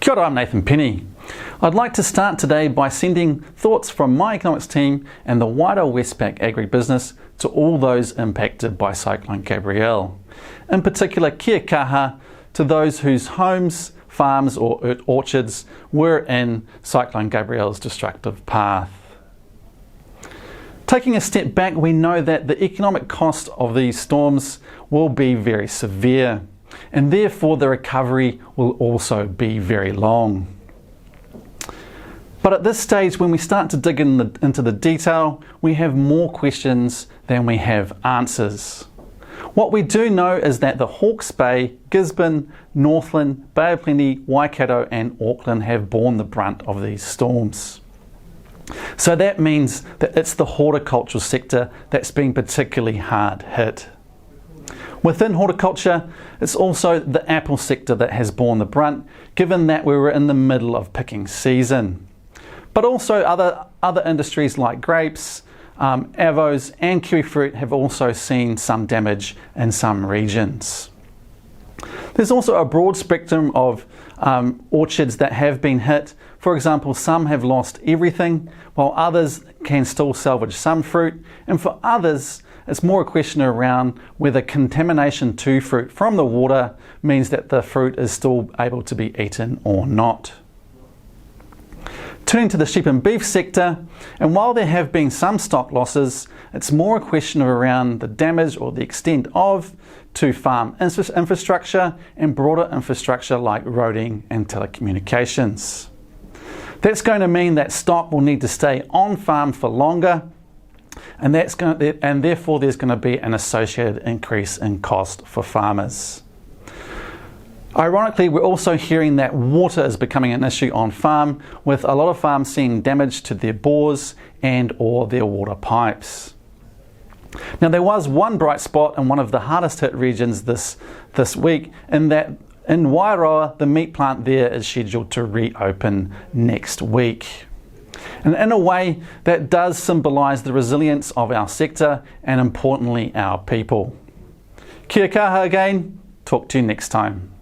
Kia ora, I'm Nathan Penny. I'd like to start today by sending thoughts from my economics team and the wider Westpac agribusiness to all those impacted by Cyclone Gabrielle. In particular, kia kaha to those whose homes, farms or orchards were in Cyclone Gabrielle's destructive path. Taking a step back, we know that the economic cost of these storms will be very severe, and therefore the recovery will also be very long. But at this stage, when we start to dig into the detail, we have more questions than we have answers. What we do know is that the Hawke's Bay, Gisborne, Northland, Bay of Plenty, Waikato and Auckland have borne the brunt of these storms. So that means that it's the horticultural sector that's been particularly hard hit. Within horticulture, it's also the apple sector that has borne the brunt, given that we were in the middle of picking season. But also other industries like grapes, avos and kiwi fruit have also seen some damage in some regions. There's also a broad spectrum of orchards that have been hit. For example, some have lost everything, while others can still salvage some fruit, and for others it's more a question around whether contamination to fruit from the water means that the fruit is still able to be eaten or not. Turning to the sheep and beef sector, and while there have been some stock losses, it's more a question of around the damage or the extent of to farm infrastructure and broader infrastructure like roading and telecommunications. That's going to mean that stock will need to stay on farm for longer, and therefore there's going to be an associated increase in cost for farmers. Ironically, we're also hearing that water is becoming an issue on farm, with a lot of farms seeing damage to their bores and or their water pipes. Now, there was one bright spot in one of the hardest hit regions this week, in that in Wairoa, the meat plant there is scheduled to reopen next week. And in a way, that does symbolise the resilience of our sector and importantly our people. Kia kaha again, talk to you next time.